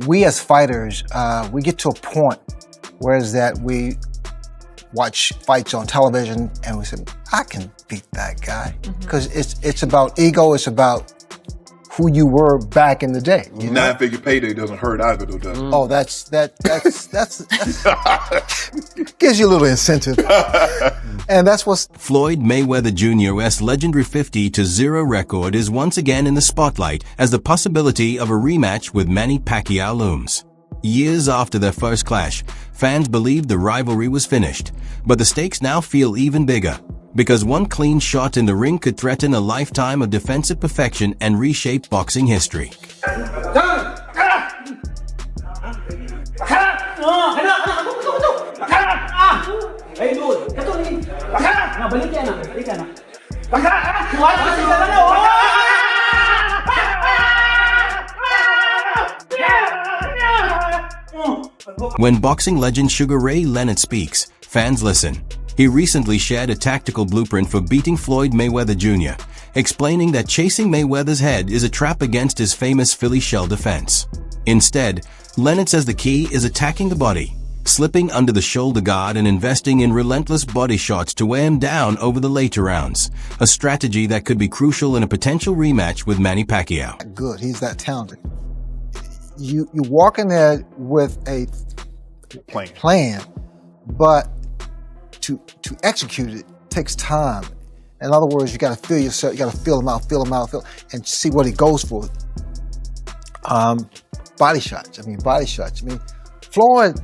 we as fighters, we get to a point where is that we watch fights on television and we say, I can beat that guy. Because it's about ego, it's about who you were back in the day. You know? Nine-figure payday doesn't hurt either, though, does it? Oh, that's gives you a little incentive. And that's what's... Floyd Mayweather Jr.'s legendary 50-0 record is once again in the spotlight as the possibility of a rematch with Manny Pacquiao looms. Years after their first clash, fans believed the rivalry was finished, but the stakes now feel even bigger, because one clean shot in the ring could threaten a lifetime of defensive perfection and reshape boxing history. When boxing legend Sugar Ray Leonard speaks, fans listen. He recently shared a tactical blueprint for beating Floyd Mayweather Jr., explaining that chasing Mayweather's head is a trap against his famous Philly shell defense. Instead, Leonard says the key is attacking the body, slipping under the shoulder guard and investing in relentless body shots to wear him down over the later rounds, a strategy that could be crucial in a potential rematch with Manny Pacquiao. Good, he's that talented. You walk in there with a plan, but to execute it takes time. In other words, you got to feel yourself, you got to feel him out, and see what he goes for. Body shots. Floyd,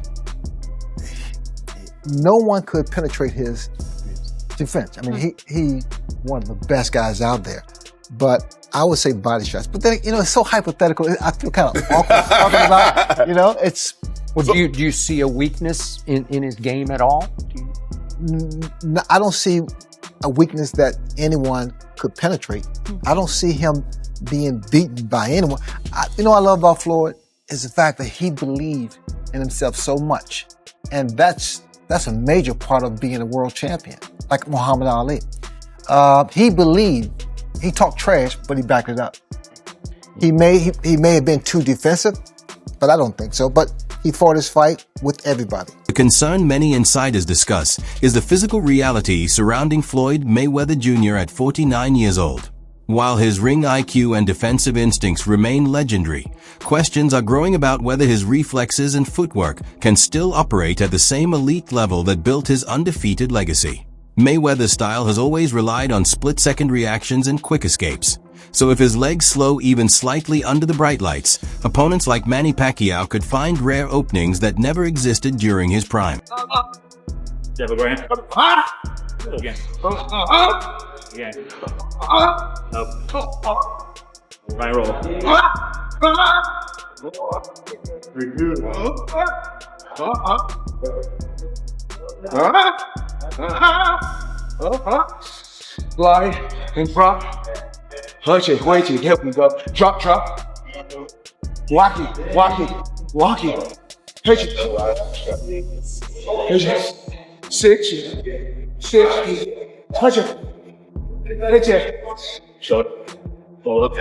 no one could penetrate his defense. He one of the best guys out there. But I would say body shots. But then, it's so hypothetical. I feel kind of awkward talking about it. It's... Well, do you see a weakness in his game at all? No, I don't see a weakness that anyone could penetrate. I don't see him being beaten by anyone. I love about Floyd is the fact that he believed in himself so much. And that's a major part of being a world champion, like Muhammad Ali. He believed, he talked trash, but he backed it up. He may have been too defensive, but I don't think so. But he fought his fight with everybody. The concern many insiders discuss is the physical reality surrounding Floyd Mayweather Jr. at 49 years old. While his ring IQ and defensive instincts remain legendary, questions are growing about whether his reflexes and footwork can still operate at the same elite level that built his undefeated legacy. Mayweather's style has always relied on split-second reactions and quick escapes. So if his legs slow even slightly under the bright lights, opponents like Manny Pacquiao could find rare openings that never existed during his prime. Jab right hand. Again. Again. Up. Right roll. Slide in front. Hunch it, wait till help me go. Drop. Walk it. Hitch it. Six. Touch it. Hitch it. Short. Follow up.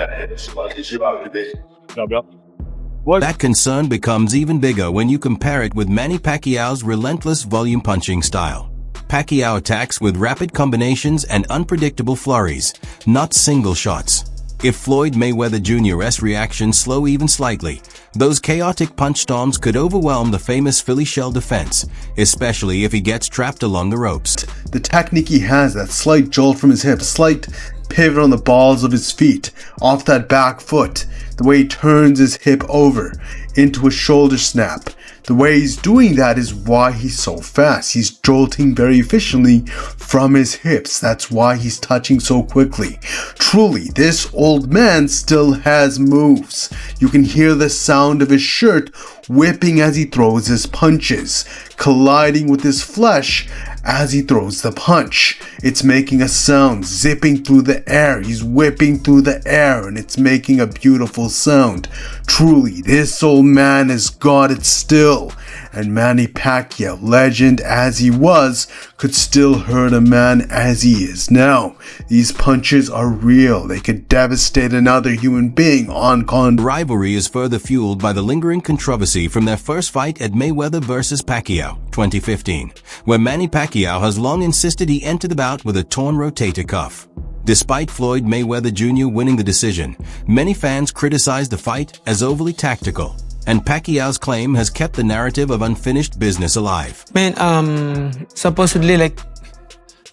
That concern becomes even bigger when you compare it with Manny Pacquiao's relentless volume punching style. Pacquiao attacks with rapid combinations and unpredictable flurries, not single shots. If Floyd Mayweather Jr.'s reactions slow even slightly, those chaotic punch storms could overwhelm the famous Philly shell defense, especially if he gets trapped along the ropes. The technique he has, that slight jolt from his hip, slight pivot on the balls of his feet, off that back foot, the way he turns his hip over into a shoulder snap. The way he's doing that is why he's so fast. He's jolting very efficiently from his hips. That's why he's touching so quickly. Truly, this old man still has moves. You can hear the sound of his shirt whipping as he throws his punches, colliding with his flesh as he throws the punch. It's making a sound, zipping through the air. He's whipping through the air, and it's making a beautiful sound. Truly, this old man has got it still. And Manny Pacquiao, legend as he was, could still hurt a man as he is now. These punches are real. They could devastate another human being on contact. The rivalry is further fueled by the lingering controversy from their first fight at Mayweather vs. Pacquiao, 2015, where Manny Pacquiao has long insisted he enter the bout with a torn rotator cuff. Despite Floyd Mayweather Jr. winning the decision, many fans criticized the fight as overly tactical, and Pacquiao's claim has kept the narrative of unfinished business alive. Man, supposedly, like,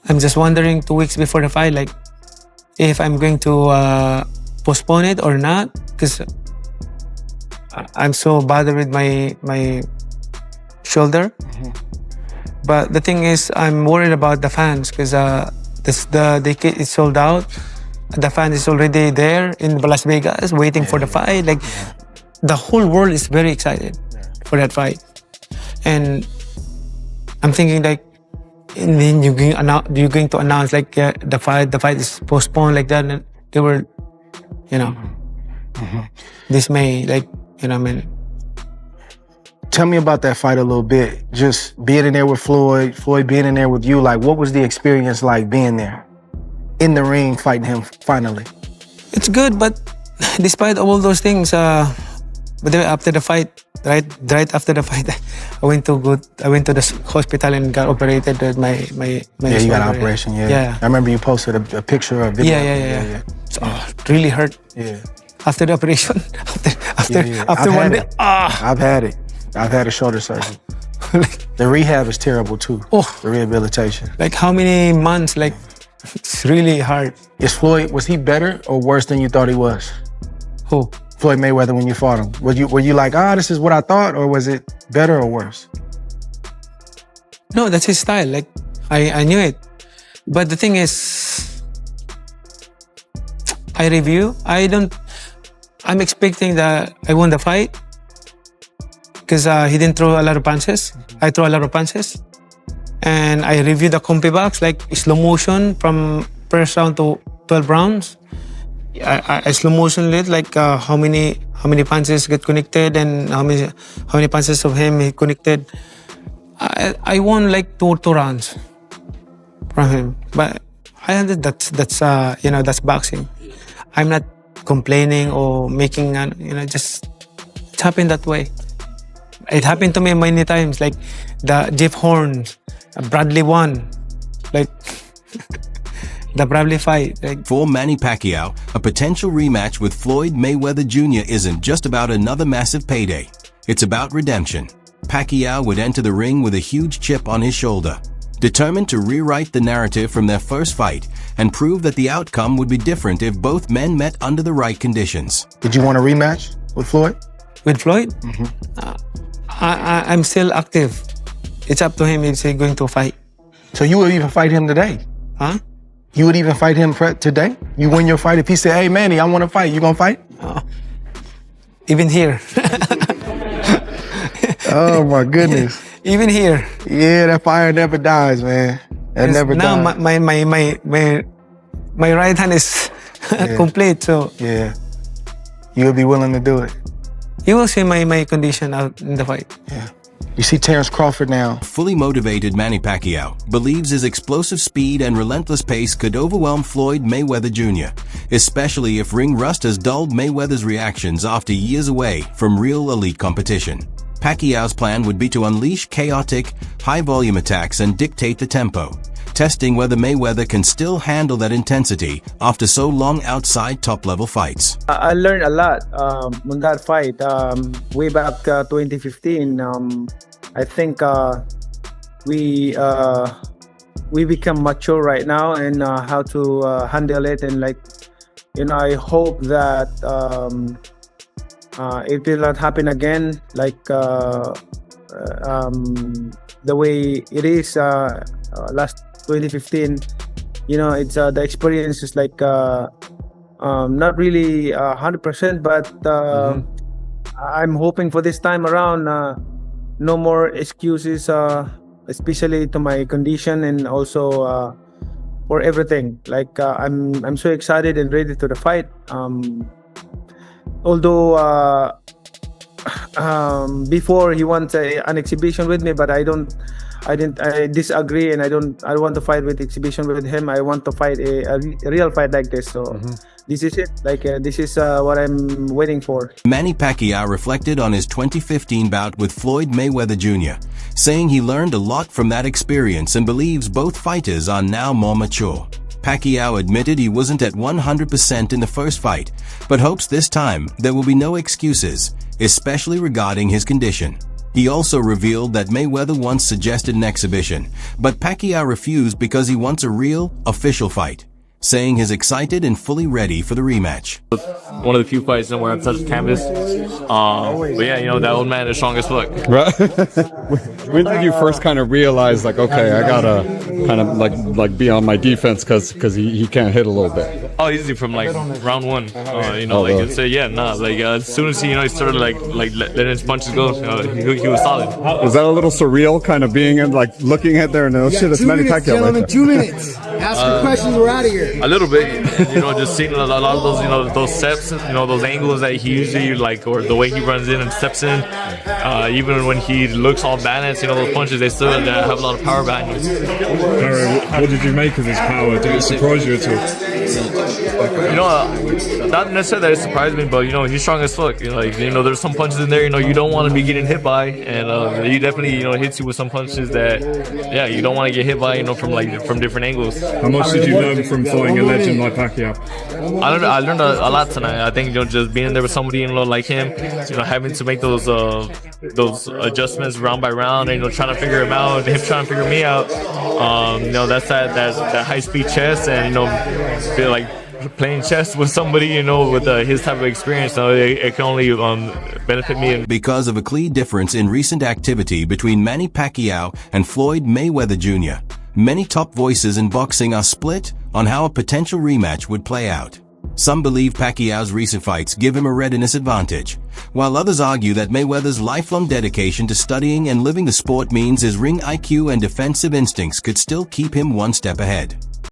I'm just wondering 2 weeks before the fight, like, if I'm going to postpone it or not, because I'm so bothered with my shoulder. But the thing is, I'm worried about the fans, because the ticket is sold out. The fan is already there in Las Vegas waiting for the fight. Like, the whole world is very excited for that fight. And I'm thinking, like, and then you're going to announce, like, the fight is postponed, like that. And they were, dismayed, like, I mean. Tell me about that fight a little bit. Just being in there with Floyd being in there with you. Like, what was the experience like being there in the ring fighting him finally? It's good, but despite all those things, but then after the fight, right after the fight, I went to the hospital and got operated with my Yeah, you got an operation. Yeah. I remember you posted a picture of video. Yeah. So, it really hurt. Yeah. After the operation, after one day. I've had it. I've had a shoulder surgery. The rehab is terrible too. The rehabilitation. Like, how many months? Like, it's really hard. Was he better or worse than you thought he was? Who? Floyd Mayweather, when you fought him. Were you like, this is what I thought, or was it better or worse? No, that's his style. Like, I knew it. But the thing is, I'm expecting that I won the fight, because he didn't throw a lot of punches. I throw a lot of punches. And I review the compi box, like slow motion from first round to 12 rounds. I slow motion it, like how many punches get connected and how many punches of him he connected. I won like two rounds from him. But I understand that's boxing. I'm not complaining or making just it happened that way. It happened to me many times, like the Jeff Horn, Bradley won, like the Bradley fight. Like. For Manny Pacquiao, a potential rematch with Floyd Mayweather Jr. isn't just about another massive payday. It's about redemption. Pacquiao would enter the ring with a huge chip on his shoulder, determined to rewrite the narrative from their first fight and prove that the outcome would be different if both men met under the right conditions. Did you want a rematch with Floyd? With Floyd? I'm still active. It's up to him if he's going to fight. So you would even fight him today? Huh? You would even fight him today? You win your fight. If he said, hey, Manny, I want to fight, you going to fight? Even here. Oh, my goodness. Even here. Yeah, that fire never dies, man. That never dies. Now my right hand is complete, so. Yeah. You would be willing to do it? You will see my condition out in the fight. Yeah. You see Terrence Crawford now. Fully motivated Manny Pacquiao believes his explosive speed and relentless pace could overwhelm Floyd Mayweather Jr., especially if ring rust has dulled Mayweather's reactions after years away from real elite competition. Pacquiao's plan would be to unleash chaotic, high-volume attacks and dictate the tempo, testing whether Mayweather can still handle that intensity after so long outside top-level fights. I learned a lot on that fight. Way back 2015, I think we become mature right now and how to handle it, and I hope that it will not happen again, like the way it is last 2015. It's the experience is like not really 100%, but I'm hoping for this time around no more excuses especially to my condition and also for everything. Like I'm so excited and ready to the fight. Although before he wants an exhibition with me, but I disagree, and I don't want to fight with exhibition with him. I want to fight a real fight like this. So this is it. Like this is what I'm waiting for. Manny Pacquiao reflected on his 2015 bout with Floyd Mayweather Jr., saying he learned a lot from that experience and believes both fighters are now more mature. Pacquiao admitted he wasn't at 100% in the first fight, but hopes this time there will be no excuses, especially regarding his condition. He also revealed that Mayweather once suggested an exhibition, but Pacquiao refused because he wants a real, official fight, saying he's excited and fully ready for the rematch. One of the few fights where I've touched canvas. But yeah, you know, that old man is strong as fuck. Right. When did you first kind of realize, like, okay, I gotta kind of like be on my defense because he can't hit a little bit? Oh, easy from like round one. You know, like it's as soon as he started like letting his punches go, he was solid. Was that a little surreal, kind of being in, like, looking at there and oh shit, it's Manny Pacquiao right there? 2 minutes. Ask your questions. We're out of here. A little bit, you know, just seeing a lot of those, you know, those steps, you know, those angles that he usually like, or the way he runs in and steps in. Even when he looks all balanced, you know, those punches, they still have a lot of power behind you. What did you make of his power? Did it surprise you at all? You know, not necessarily that it surprised me, but you know, he's strong as fuck. You know, like, you know, there's some punches in there, you know, you don't want to be getting hit by, and he definitely, you know, hits you with some punches that, yeah, you don't want to get hit by, you know, from different angles. How much did you learn from fighting a legend like Pacquiao? I learned a lot tonight. I think, you know, just being there with somebody, you know, like him, you know, having to make those adjustments round by round, and, you know, trying to figure him out, him trying to figure me out. You know, that's that high speed chess, and, you know, feel like playing chess with somebody, you know, with his type of experience, so it can only benefit me. Because of a clear difference in recent activity between Manny Pacquiao and Floyd Mayweather Jr., many top voices in boxing are split on how a potential rematch would play out. Some believe Pacquiao's recent fights give him a readiness advantage, while others argue that Mayweather's lifelong dedication to studying and living the sport means his ring IQ and defensive instincts could still keep him one step ahead.